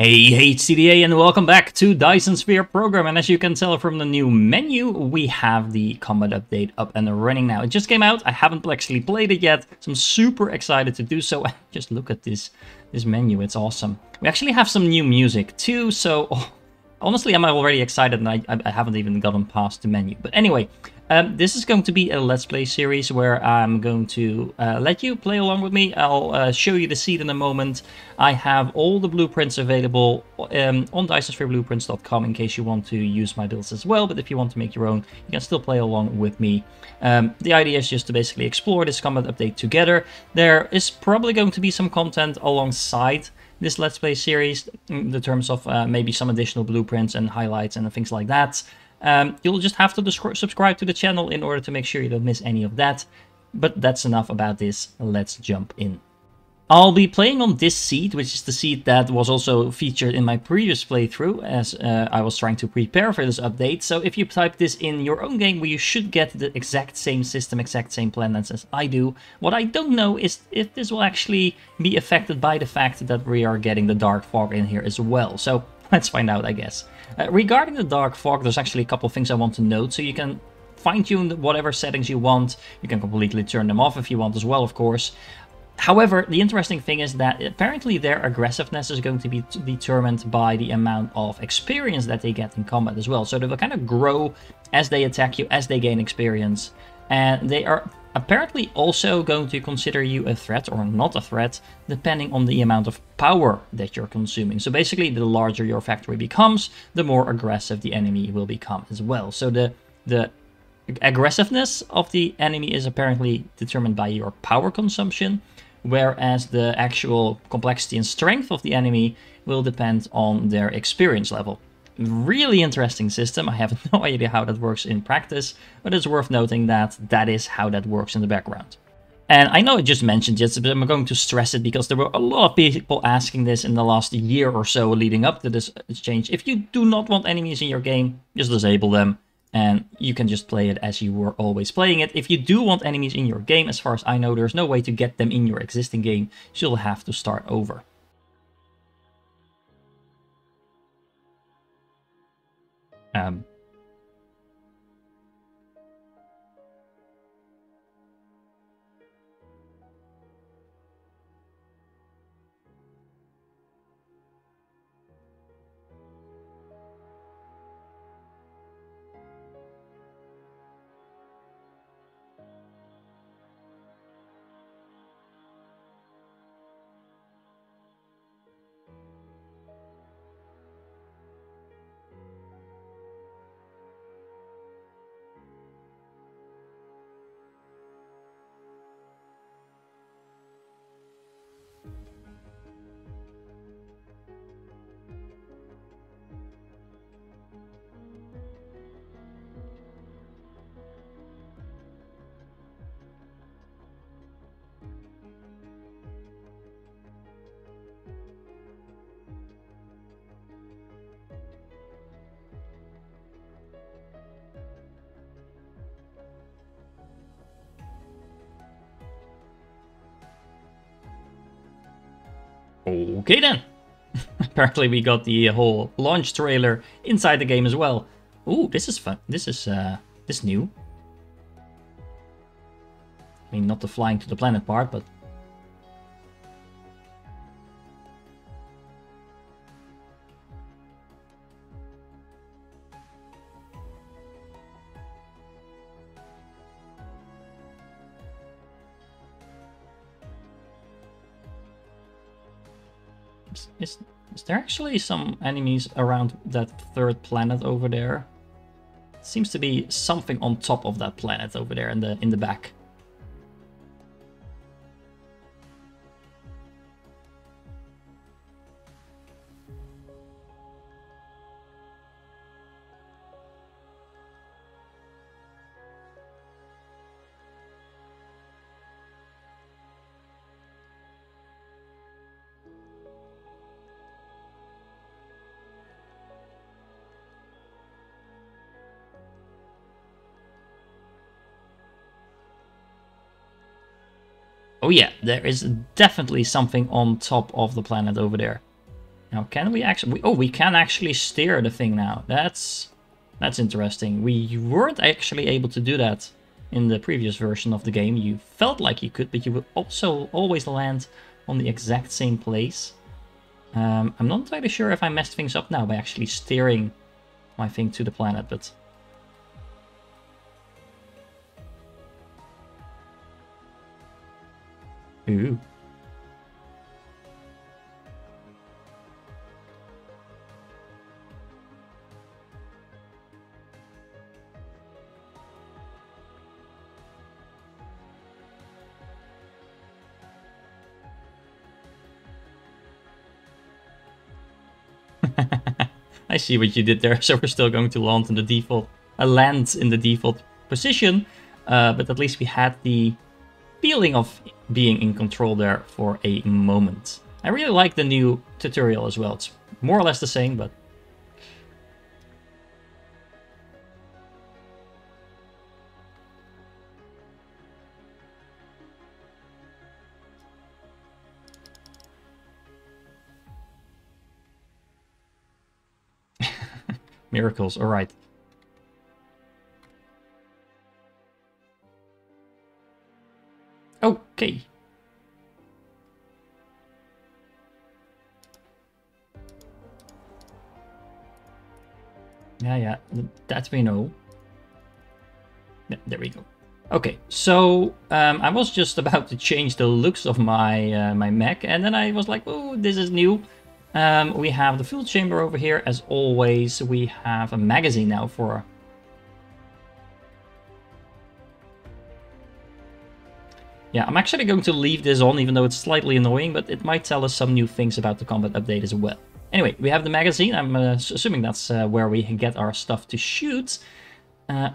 Hey CDA, and welcome back to Dyson Sphere Program. And as you can tell from the new menu, we have the combat update up and running now. It just came out. I haven't actually played it yet, so I'm super excited to do so. Just look at this menu. It's awesome. We actually have some new music too, so honestly, I'm already excited, and I haven't even gotten past the menu. But anyway, this is going to be a Let's Play series where I'm going to let you play along with me. I'll show you the seed in a moment. I have all the blueprints available on DysonSphereBlueprints.com in case you want to use my builds as well. But if you want to make your own, you can still play along with me. The idea is just to basically explore this combat update together. There is probably going to be some content alongside this Let's Play series in the terms of maybe some additional blueprints and highlights and things like that. You'll just have to subscribe to the channel in order to make sure you don't miss any of that. But that's enough about this. Let's jump in. I'll be playing on this seed, which is the seed that was also featured in my previous playthrough as I was trying to prepare for this update. So if you type this in your own game, you should get the exact same system, exact same planets as I do. What I don't know is if this will actually be affected by the fact that we are getting the dark fog in here as well. So let's find out, I guess. Regarding the dark fog, there's actually a couple of things I want to note. So you can fine-tune whatever settings you want. You can completely turn them off if you want as well, of course. However, the interesting thing is that apparently their aggressiveness is going to be determined by the amount of experience that they get in combat as well. So they will kind of grow as they attack you, as they gain experience. And they are apparently also going to consider you a threat or not a threat, depending on the amount of power that you're consuming. So basically, the larger your factory becomes, the more aggressive the enemy will become as well. So the aggressiveness of the enemy is apparently determined by your power consumption, whereas the actual complexity and strength of the enemy will depend on their experience level. Really interesting system. I have no idea how that works in practice, but it's worth noting that that is how that works in the background. And I know I just mentioned it, but I'm going to stress it because there were a lot of people asking this in the last year or so leading up to this change. If you do not want enemies in your game, just disable them. And you can just play it as you were always playing it. If you do want enemies in your game, as far as I know, there's no way to get them in your existing game. So you'll have to start over. Okay then. Apparently we got the whole launch trailer inside the game as well. Ooh, this is fun. This is new. I mean, not the flying to the planet part, but is there actually some enemies around that third planet over there? Seems to be something on top of that planet over there in the back. Oh yeah, there is definitely something on top of the planet over there. Now, can we actually... oh, we can actually steer the thing now. That's interesting. We weren't actually able to do that in the previous version of the game. You felt like you could, but you would also always land on the exact same place. I'm not entirely sure if I messed things up now by actually steering my thing to the planet, but... ooh. I see what you did there. So we're still going to land in the default position, but at least we had the feeling of being in control there for a moment. I really like the new tutorial as well. It's more or less the same, but... miracles, all right. Okay. Yeah, that we know. Yeah, there we go. Okay, so I was just about to change the looks of my my mech, and then I was like, oh, this is new. We have the fuel chamber over here, as always. We have a magazine now for... yeah, I'm actually going to leave this on, even though it's slightly annoying, but it might tell us some new things about the combat update as well. Anyway, we have the magazine. I'm assuming that's where we get our stuff to shoot.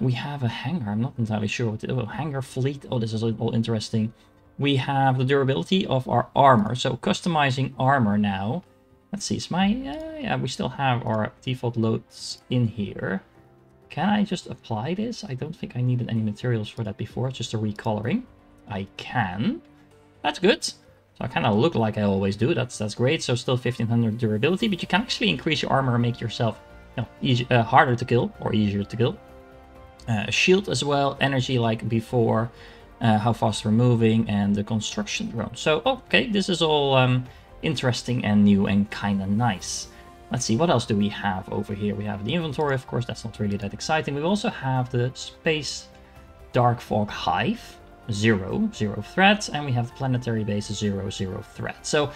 We have a hangar. I'm not entirely sure what... oh, hangar fleet. Oh, this is all interesting. We have the durability of our armor. So customizing armor now. Let's see, is my... yeah, we still have our default loads in here. Can I just apply this? I don't think I needed any materials for that before, it's just a recoloring. I can. That's good. So I kind of look like I always do. That's great. So still 1500 durability, but you can actually increase your armor and make yourself, you know, harder to kill or easier to kill. Shield as well, energy like before, how fast we're moving, and the construction drone. So okay, this is all interesting and new and kind of nice. Let's see, what else do we have over here? We have the inventory, of course, that's not really that exciting. We also have the space dark fog hive, 0 threat, and we have the planetary base, 0 threat. So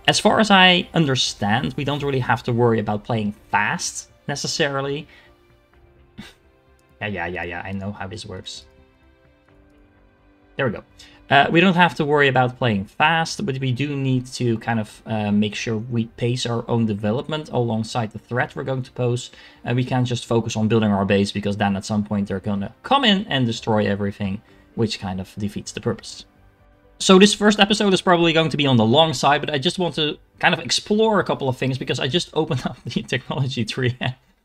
as far as I understand, we don't really have to worry about playing fast necessarily. Yeah, I know how this works. There we go. We don't have to worry about playing fast, but we do need to kind of make sure we pace our own development alongside the threat we're going to pose. We can't just focus on building our base, because then at some point they're going to come in and destroy everything, which kind of defeats the purpose. So this first episode is probably going to be on the long side, but I just want to kind of explore a couple of things, because I just opened up the technology tree.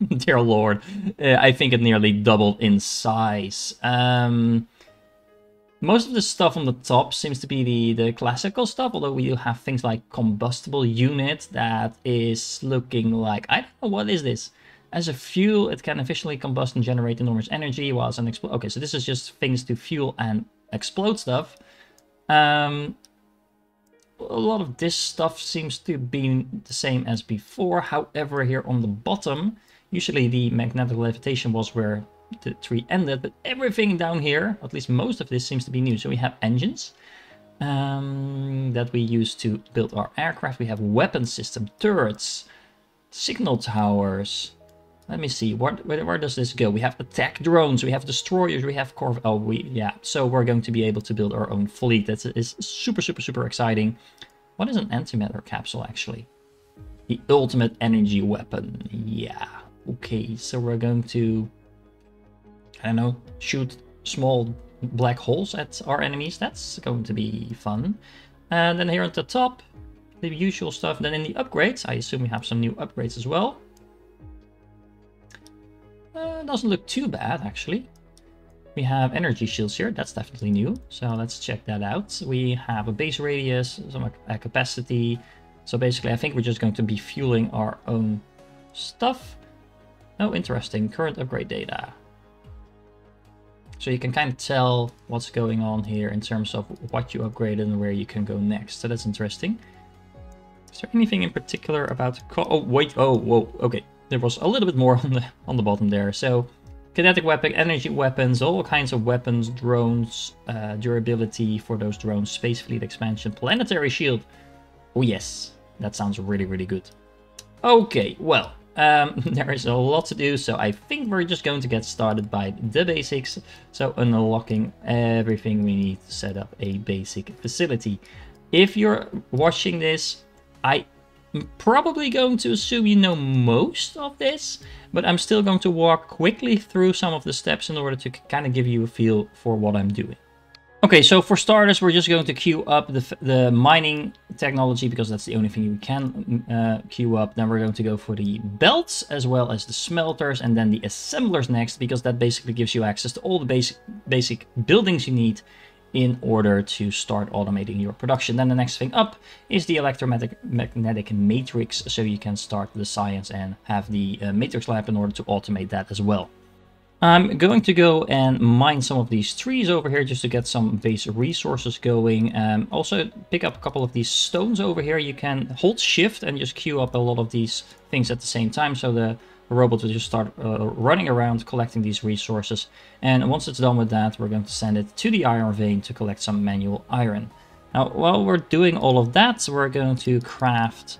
Dear Lord, I think it nearly doubled in size. Most of the stuff on the top seems to be the classical stuff, although we do have things like combustible unit that is looking like... I don't know, what is this? As a fuel, it can efficiently combust and generate enormous energy while it's an explode. Okay, so this is just things to fuel and explode stuff. A lot of this stuff seems to be the same as before. However, here on the bottom, usually the magnetic levitation was where the tree ended, but everything down here, at least most of this, seems to be new. So we have engines that we use to build our aircraft. We have weapon system, turrets, signal towers. Let me see, where does this go? We have attack drones, we have destroyers, we have core... oh, yeah. So we're going to be able to build our own fleet. That is super exciting. What is an antimatter capsule, actually? The ultimate energy weapon. Yeah. Okay, so we're going to... I don't know, shoot small black holes at our enemies. That's going to be fun. And then here at the top, the usual stuff. Then in the upgrades, I assume we have some new upgrades as well. Doesn't look too bad, actually. We have energy shields here. That's definitely new. So let's check that out. We have a base radius, some capacity, So basically, I think we're just going to be fueling our own stuff. Oh, interesting. Current upgrade data. So you can kind of tell what's going on here in terms of what you upgraded and where you can go next. So that's interesting. Is there anything in particular about... Oh, wait. Oh, whoa. Okay. There was a little bit more on the bottom there. So kinetic weapon, energy weapons, all kinds of weapons, drones, durability for those drones, space fleet expansion, planetary shield. Oh, yes. That sounds really, really good. Okay, well, there is a lot to do, so I think we're just going to get started by the basics. So unlocking everything we need to set up a basic facility. If you're watching this, I'm probably going to assume you know most of this, but I'm still going to walk quickly through some of the steps in order to kind of give you a feel for what I'm doing. Okay, so for starters, we're just going to queue up the mining technology because that's the only thing we can queue up. Then we're going to go for the belts as well as the smelters and then the assemblers next, because that basically gives you access to all the basic buildings you need in order to start automating your production. Then the next thing up is the Electromatic Matrix, so you can start the science and have the Matrix lab in order to automate that as well. I'm going to go and mine some of these trees over here just to get some base resources going. Also pick up a couple of these stones over here. You can hold shift and just queue up a lot of these things at the same time, so the robot will just start running around collecting these resources. And once it's done with that, we're going to send it to the iron vein to collect some manual iron. Now, while we're doing all of that, we're going to craft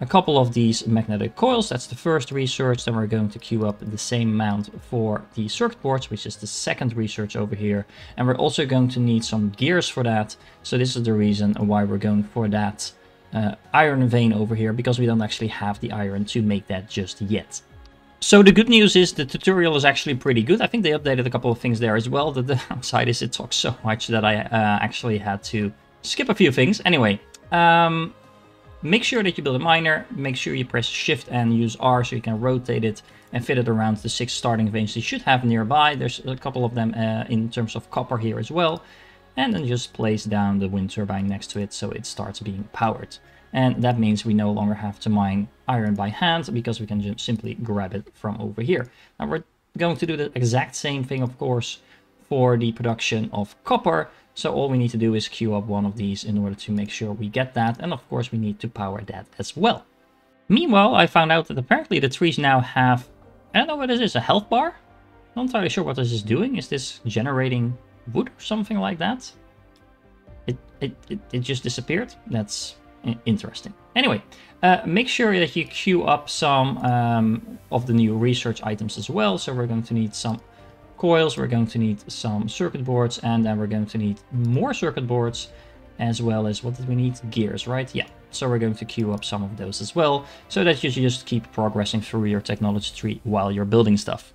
a couple of these magnetic coils. That's the first research. Then we're going to queue up the same amount for the circuit boards, which is the second research over here. And we're also going to need some gears for that. So this is the reason why we're going for that iron vein over here, because we don't actually have the iron to make that just yet. So the good news is the tutorial is actually pretty good. I think they updated a couple of things there as well. The downside is it talks so much that I actually had to skip a few things. Anyway, make sure that you build a miner. Make sure you press shift and use R so you can rotate it and fit it around the 6 starting veins you should have nearby. There's a couple of them in terms of copper here as well. And then just place down the wind turbine next to it so it starts being powered. And that means we no longer have to mine iron by hand, because we can just simply grab it from over here. Now we're going to do the exact same thing, of course, for the production of copper. So all we need to do is queue up one of these in order to make sure we get that. And of course we need to power that as well. Meanwhile, I found out that apparently the trees now have, I don't know what this is, a health bar? Not entirely sure what this is doing. Is this generating wood or something like that? It just disappeared. That's interesting. Anyway, make sure that you queue up some of the new research items as well. So we're going to need some coils, we're going to need some circuit boards, and then we're going to need more circuit boards, as well as, what did we need? Gears, right? Yeah. So we're going to queue up some of those as well, so that you just keep progressing through your technology tree while you're building stuff.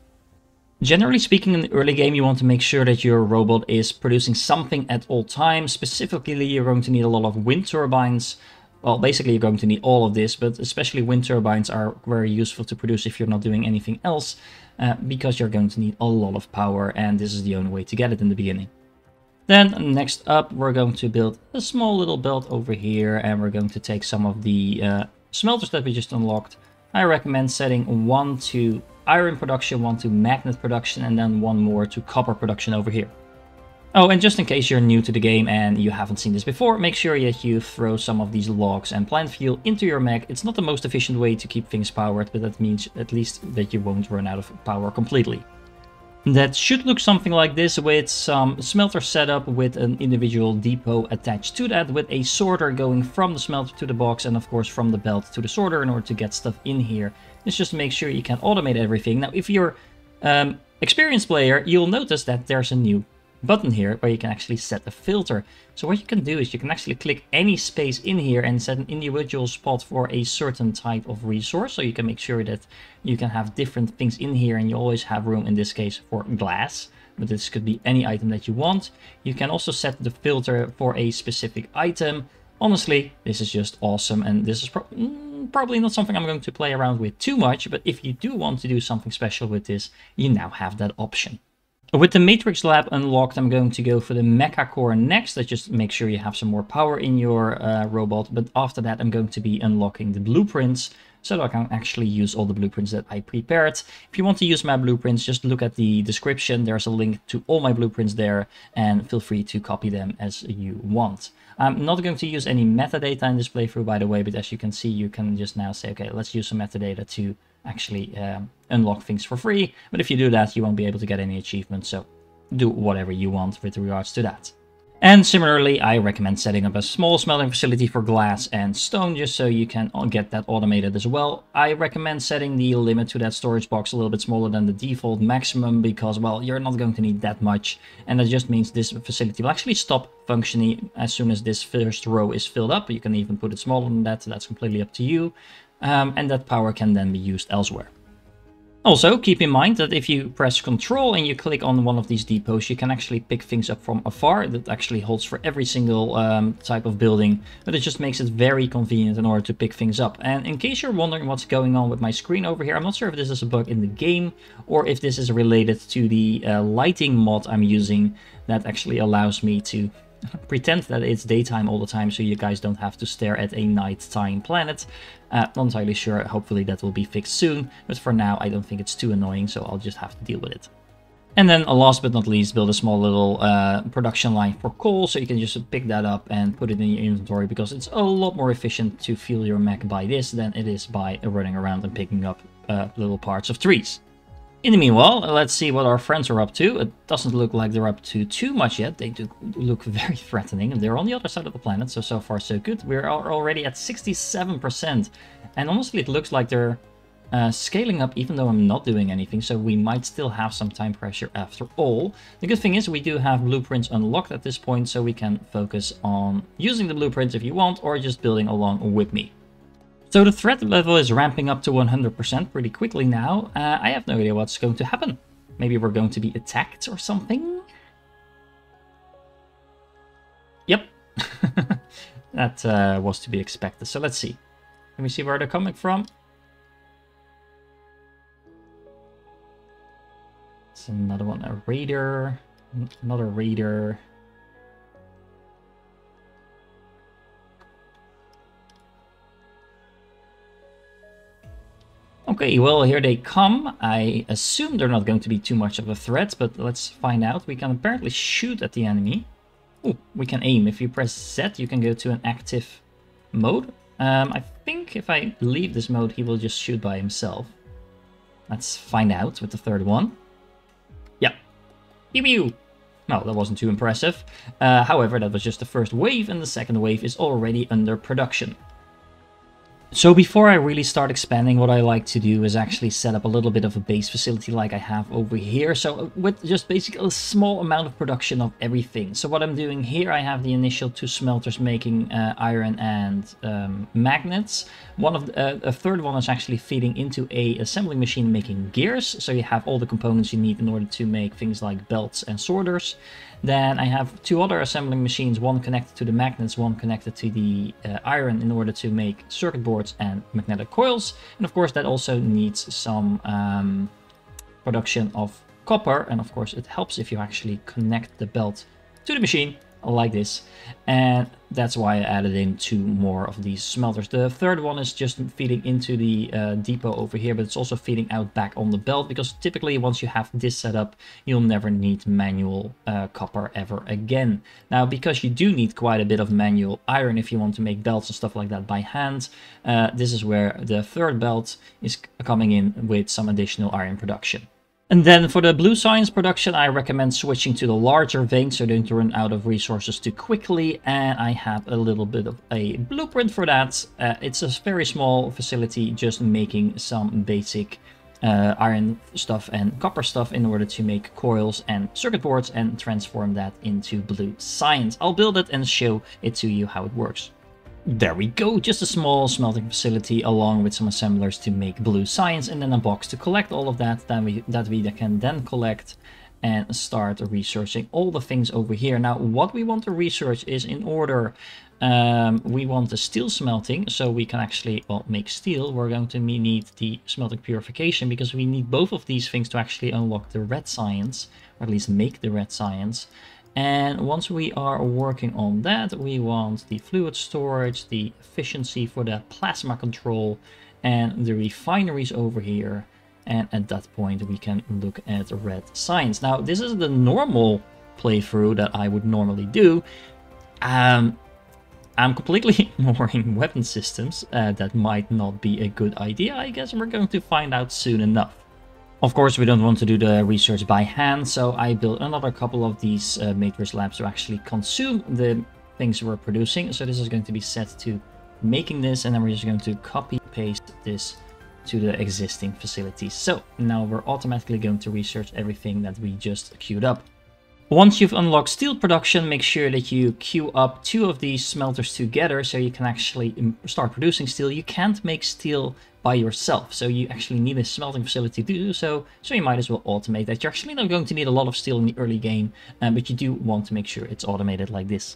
Generally speaking, in the early game, you want to make sure that your robot is producing something at all times. Specifically, you're going to need a lot of wind turbines. Well, basically, you're going to need all of this, but especially wind turbines are very useful to produce if you're not doing anything else, because you're going to need a lot of power, and this is the only way to get it in the beginning. Then, next up, we're going to build a small little belt over here, and we're going to take some of the smelters that we just unlocked. I recommend setting 1 to iron production, 1 to magnet production, and then 1 more to copper production over here. Oh, and just in case you're new to the game and you haven't seen this before, make sure that you throw some of these logs and plant fuel into your mech. It's not the most efficient way to keep things powered, but that means at least that you won't run out of power completely. That should look something like this, with some smelter setup with an individual depot attached to that, with a sorter going from the smelter to the box and of course from the belt to the sorter in order to get stuff in here. It's just to make sure you can automate everything. Now, if you're experienced player, you'll notice that there's a new button here where you can actually set a filter. So what you can do is you can actually click any space in here and set an individual spot for a certain type of resource. So you can make sure that you can have different things in here, and you always have room in this case for glass, but this could be any item that you want. You can also set the filter for a specific item. Honestly, this is just awesome, and this is probably not something I'm going to play around with too much, but if you do want to do something special with this, you now have that option. With the Matrix Lab unlocked, I'm going to go for the Mecha Core next. That just make sure you have some more power in your robot. But after that, I'm going to be unlocking the blueprints, so that I can actually use all the blueprints that I prepared. If you want to use my blueprints, just look at the description. There's a link to all my blueprints there, and feel free to copy them as you want. I'm not going to use any metadata in this playthrough, by the way, but as you can see, you can just now say, okay, let's use some metadata to actually unlock things for free. But if you do that, you won't be able to get any achievements, so do whatever you want with regards to that. And similarly, I recommend setting up a small smelting facility for glass and stone, just so you can get that automated as well. I recommend setting the limit to that storage box a little bit smaller than the default maximum, because, well, you're not going to need that much. And that just means this facility will actually stop functioning as soon as this first row is filled up. You can even put it smaller than that, so that's completely up to you. And that power can then be used elsewhere. Also, keep in mind that if you press Ctrl and you click on one of these depots, you can actually pick things up from afar. That actually holds for every single type of building, but it just makes it very convenient in order to pick things up. And in case you're wondering what's going on with my screen over here, I'm not sure if this is a bug in the game or if this is related to the lighting mod I'm using that actually allows me to pretend that it's daytime all the time, so you guys don't have to stare at a nighttime planet. Not entirely sure. Hopefully that will be fixed soon, but for now I don't think it's too annoying, so I'll just have to deal with it. And then last but not least, build a small little production line for coal, so you can just pick that up and put it in your inventory, because it's a lot more efficient to fuel your mech by this than it is by running around and picking up little parts of trees. In the meanwhile, let's see what our friends are up to. It doesn't look like they're up to too much yet. They do look very threatening. They're on the other side of the planet, so far so good. We're already at 67%. And honestly, it looks like they're scaling up even though I'm not doing anything. So we might still have some time pressure after all. The good thing is we do have blueprints unlocked at this point, so we can focus on using the blueprints if you want, or just building along with me. So the threat level is ramping up to 100% pretty quickly now. I have no idea what's going to happen. Maybe we're going to be attacked or something? Yep. That was to be expected. So let's see. Can we see where they're coming from? It's another one, a raider. Another raider. Okay, well, here they come. I assume they're not going to be too much of a threat, but let's find out. We can apparently shoot at the enemy. Oh, we can aim. If you press Z, you can go to an active mode. I think if I leave this mode, he will just shoot by himself. Let's find out with the third one. Yeah. Pew pew. No, that wasn't too impressive. However, that was just the first wave, and the second wave is already under production. So before I really start expanding, what I like to do is actually set up a little bit of a base facility like I have over here. So with just basically a small amount of production of everything. So what I'm doing here, I have the initial 2 smelters making iron and magnets. A third one is actually feeding into a assembling machine making gears. So you have all the components you need in order to make things like belts and sorters. Then I have 2 other assembling machines, one connected to the magnets, one connected to the iron in order to make circuit boards and magnetic coils. And of course that also needs some production of copper. And of course it helps if you actually connect the belt to the machine like this. And that's why I added in 2 more of these smelters. The third one is just feeding into the depot over here, but it's also feeding out back on the belt, because typically once you have this set up, you'll never need manual copper ever again. Now, because you do need quite a bit of manual iron if you want to make belts and stuff like that by hand, this is where the third belt is coming in with some additional iron production. And then for the blue science production, I recommend switching to the larger vein so you don't run out of resources too quickly. And I have a little bit of a blueprint for that. It's a very small facility, just making some basic iron stuff and copper stuff in order to make coils and circuit boards and transform that into blue science. I'll build it and show it to you how it works. There we go, just a small smelting facility along with some assemblers to make blue science, and then a box to collect all of that that we can then collect and start researching all the things over here. Now, what we want to research is, in order We want the steel smelting, so we can actually, well, make steel. We're going to need the smelting purification, because we need both of these things to actually unlock the red science, or at least make the red science. And once we are working on that, we want the fluid storage, the efficiency for the plasma control, and the refineries over here. And at that point, we can look at red science. Now, this is the normal playthrough that I would normally do. I'm completely ignoring weapon systems. That might not be a good idea. I guess we're going to find out soon enough. Of course, we don't want to do the research by hand, so I built another couple of these matrix labs to actually consume the things we're producing. So this is going to be set to making this, and then we're just going to copy paste this to the existing facilities. So now we're automatically going to research everything that we just queued up. Once you've unlocked steel production, make sure that you queue up 2 of these smelters together so you can actually start producing steel. You can't make steel by yourself, so you actually need a smelting facility to do so, so you might as well automate that. You're actually not going to need a lot of steel in the early game, but you do want to make sure it's automated like this.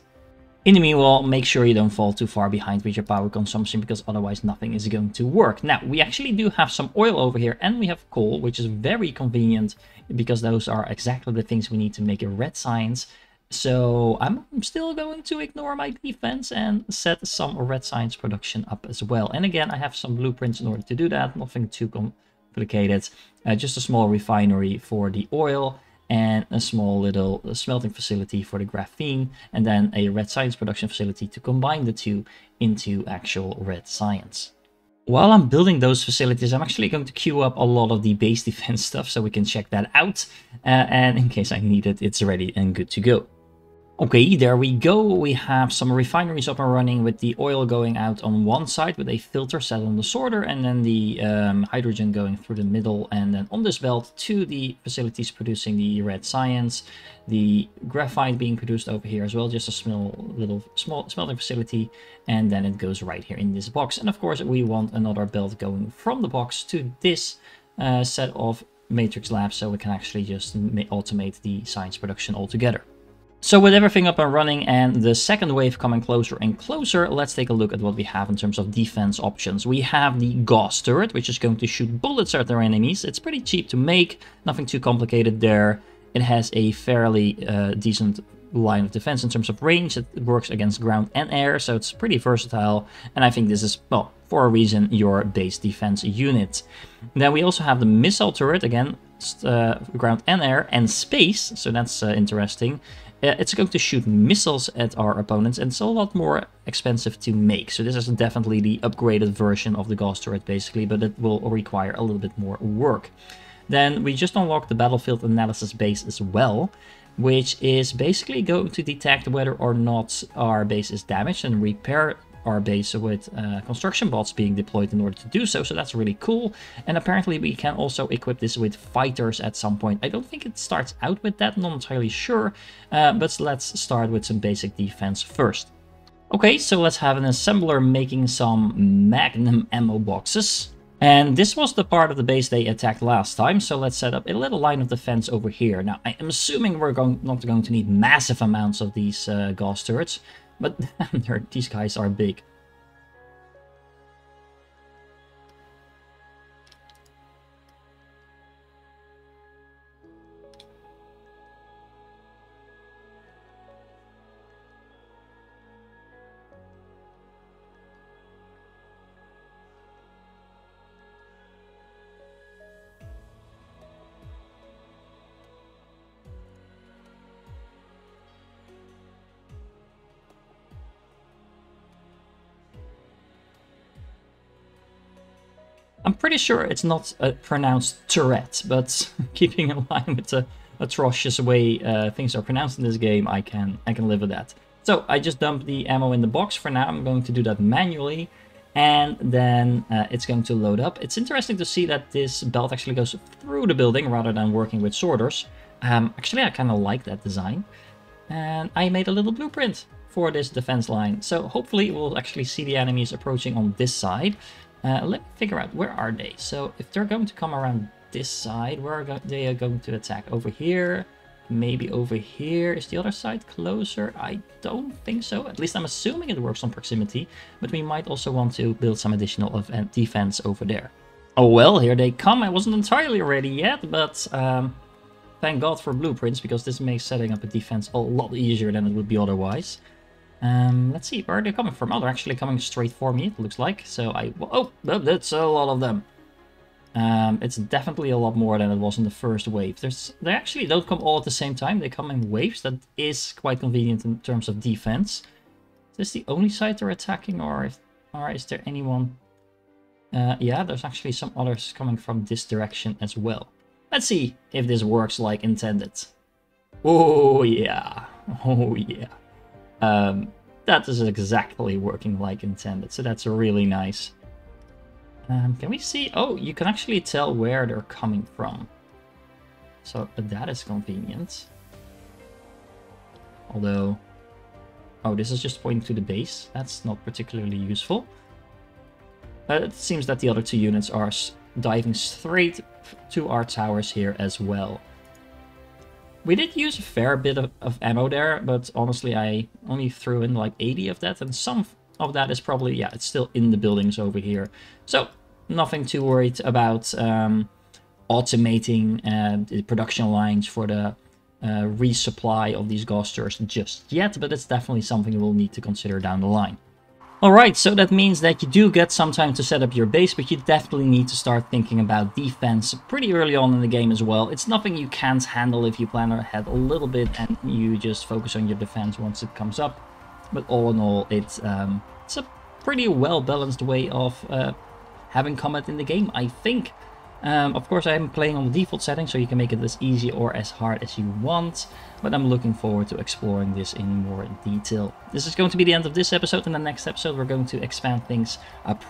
In the meanwhile, make sure you don't fall too far behind with your power consumption, because otherwise nothing is going to work. Now, we actually do have some oil over here, and we have coal, which is very convenient, because those are exactly the things we need to make a red science. So I'm still going to ignore my defense and set some red science production up as well. And again, I have some blueprints in order to do that, nothing too complicated. Just a small refinery for the oil, and a small little smelting facility for the graphene, and then a red science production facility to combine the two into actual red science. While I'm building those facilities, I'm actually going to queue up a lot of the base defense stuff so we can check that out, and in case I need it, it's ready and good to go. Okay, there we go. We have some refineries up and running with the oil going out on one side with a filter set on the sorter, and then the hydrogen going through the middle, and then on this belt to the facilities producing the red science, the graphite being produced over here as well, just a small smelting facility, and then it goes right here in this box. And of course, we want another belt going from the box to this set of matrix labs, so we can actually just automate the science production altogether. So with everything up and running and the second wave coming closer and closer, let's take a look at what we have in terms of defense options. We have the Gauss turret, which is going to shoot bullets at their enemies. It's pretty cheap to make, nothing too complicated there. It has a fairly decent line of defense in terms of range. It works against ground and air, so it's pretty versatile. And I think this is, well, for a reason, your base defense unit. Then we also have the missile turret, again, ground and air and space, so that's interesting. It's going to shoot missiles at our opponents, and it's a lot more expensive to make. So this is definitely the upgraded version of the Gauss turret, basically, but it will require a little bit more work. Then we just unlocked the battlefield analysis base as well, which is basically going to detect whether or not our base is damaged and repair our base with construction bots being deployed in order to do so. So that's really cool. And apparently we can also equip this with fighters at some point. I don't think it starts out with that, not entirely sure, but let's start with some basic defense first. Okay, so let's have an assembler making some magnum ammo boxes. And this was the part of the base they attacked last time, so let's set up a little line of defense over here. Now, I am assuming we're not going to need massive amounts of these Gauss turrets, but these guys are big. I'm pretty sure it's not pronounced turret, but keeping in line with the atrocious way things are pronounced in this game, I can live with that. So I just dumped the ammo in the box for now. I'm going to do that manually, and then it's going to load up. It's interesting to see that this belt actually goes through the building rather than working with sorters. Actually, I kind of like that design, and I made a little blueprint for this defense line. So hopefully we'll actually see the enemies approaching on this side. Let me figure out, where are they? So if they're going to come around this side, where they are going to attack? Over here, maybe over here. Is the other side closer? I don't think so. At least I'm assuming it works on proximity, but we might also want to build some additional defense over there. Oh well, here they come. I wasn't entirely ready yet, but thank God for blueprints, because this makes setting up a defense a lot easier than it would be otherwise. Let's see, where are they coming from? Oh, they're actually coming straight for me, it looks like. So oh, that's a lot of them. It's definitely a lot more than it was in the first wave. They actually don't come all at the same time. They come in waves. That is quite convenient in terms of defense. Is this the only side they're attacking, or is there anyone? Yeah, there's actually some others coming from this direction as well. Let's see if this works like intended. Oh yeah, oh yeah. That is exactly working like intended, so that's really nice. Can we see? Oh, you can actually tell where they're coming from. So that is convenient. Although, oh, this is just pointing to the base. That's not particularly useful. It seems that the other two units are diving straight to our towers here as well. We did use a fair bit of ammo there, but honestly, I only threw in like 80 of that, and some of that is probably, yeah, it's still in the buildings over here. So, nothing too worried about automating the production lines for the resupply of these Ghosters just yet, but it's definitely something we'll need to consider down the line. Alright, so that means that you do get some time to set up your base, but you definitely need to start thinking about defense pretty early on in the game as well. It's nothing you can't handle if you plan ahead a little bit and you just focus on your defense once it comes up. But all in all, it's a pretty well-balanced way of having combat in the game, I think. Of course, I'm playing on the default setting, so you can make it as easy or as hard as you want, but I'm looking forward to exploring this in more detail. This is going to be the end of this episode. In the next episode, we're going to expand things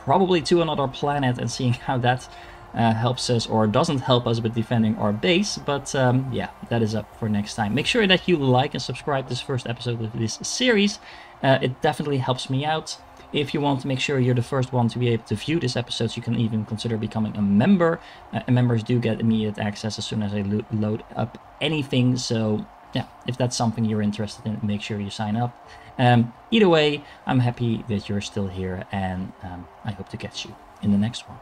probably to another planet and seeing how that helps us or doesn't help us with defending our base, but yeah, that is up for next time. Make sure that you like and subscribe to this first episode of this series. It definitely helps me out. If you want to make sure you're the first one to be able to view this episode, you can even consider becoming a member. And members do get immediate access as soon as I load up anything. So yeah, if that's something you're interested in, make sure you sign up. Either way, I'm happy that you're still here, and I hope to catch you in the next one.